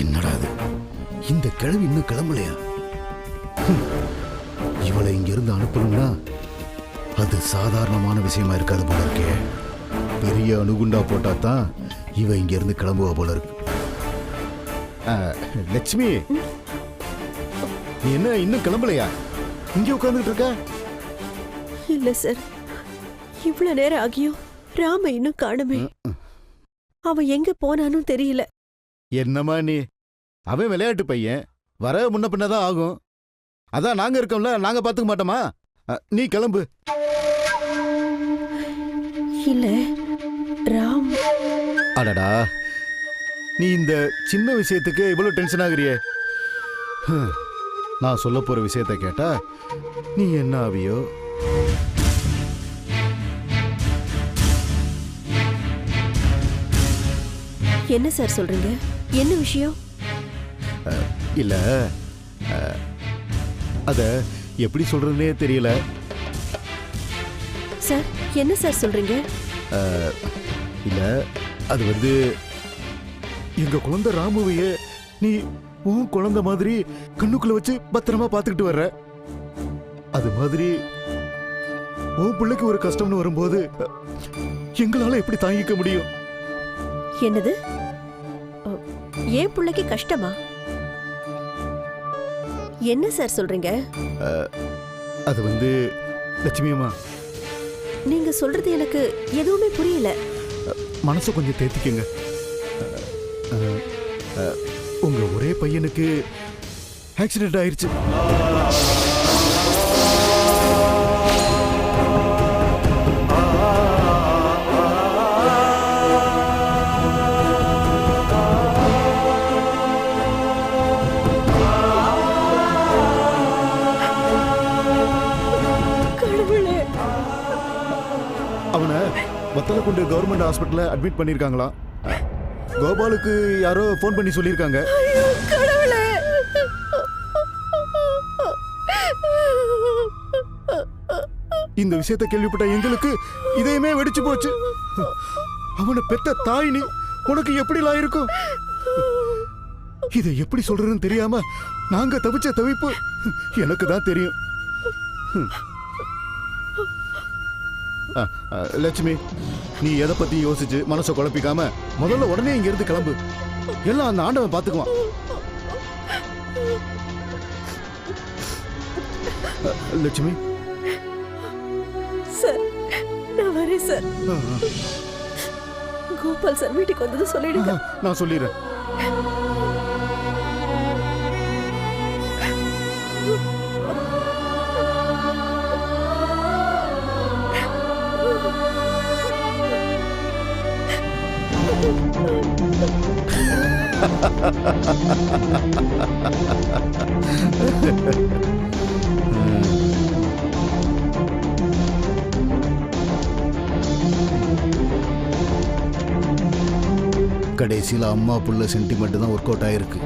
என்னடா இது, இந்த கிழவி இன்னும் கிளம்பலையா? இவளை இங்கிருந்து அனுப்பணும்னா அது சாதாரணமான விஷயமா இருக்காது போல இருக்கே. பெரிய அணுகுண்டா போட்டா தான் இவ இங்கிருந்து கிளம்புவா போல இருக்கு. லட்சுமி, நீ என்ன இன்னும் கிளம்பலையா? இங்கே உட்கார்ந்துட்டு இருக்க? இல்ல சார், இவ்வளவு நேரம் ஆகியும் ராம இன்னும் காணுமே. அவன் எங்க போனான்னு தெரியல. என்னம்மா நீ, அவன் விளையாட்டு பையன், வர முன்ன பின்னதான் ஆகும். அதான் நாங்க இருக்கோம்ல, நாங்க பாத்துக்க மாட்டோமா? நீ கிளம்பு. இல்ல ராம். அடடா, நீ இந்த சின்ன விஷயத்துக்கு இவ்வளவு டென்ஷன் ஆகுறியே. நான் சொல்ல போற விஷயத்த கேட்டா நீ என்ன ஆவியோ? என்ன சார் சொல்றீங்க? என்ன விஷயம்? இல்ல, அத எப்படி சொல்றதுன்னே தெரியல. சார், என்ன சார் சொல்றீங்க? இல்ல, அது வந்து எங்க குழந்தை ராமுவையே நீ உன் குழந்தை மாதிரி கண்ணுக்குள்ள வச்சு பத்திரமா பாத்துக்கிட்டு வர்ற. அது மாதிரி உன் பிள்ளைக்கு ஒரு கஷ்டம்னு வரும்போது எங்களால எப்படி தாங்கிக்க முடியும்? என்னது? ஏன் பிள்ளைக்கு கஷ்டமா? என்ன சார் சொல்றீங்க? அது வந்து லட்சுமி அம்மா, நீங்க சொல்றது எனக்கு எதுவுமே புரியல. மனசை கொஞ்சம் தேத்திக்கங்க. உங்க ஒரே பையனுக்கு ஆக்சிடென்ட் ஆயிருச்சு. அவனை வத்தலக்குண்டு கவர்மெண்ட் ஹாஸ்பிட்டல்ல அட்மிட் பண்ணிருக்காங்களா? கோபாலுக்கு யாரோ போன் பண்ணி சொல்லிருக்காங்க. இந்த விஷயத்தை கேள்விப்பட்ட எங்களுக்கு இதயமே வெடிச்சு போச்சு. அவனை பெத்த தாய் நீ, உனக்கு எப்படிலாம் இருக்கும்? இதை எப்படி சொல்றதுன்னு தெரியாம நாங்க தவிச்ச தவிப்பு எனக்கு தான் தெரியும். லட்சுமி, நீ எதை பத்தி யோசிச்சு மனசை குழப்பிக்காம முதல்ல உடனே இங்க இருந்து கிளம்பு. எல்லாம் அந்த ஆண்டவன் பாத்துக்குவான். லட்சுமி சார், நான் வரேன் சார். கோபால் சார் வீட்டுக்கு வந்தது சொல்லிடுங்க. நான் சொல்லிடுறேன். கடைசியில் அம்மா புள்ள சென்டிமெண்ட் தான் ஒர்க் அவுட் ஆயிருக்கு.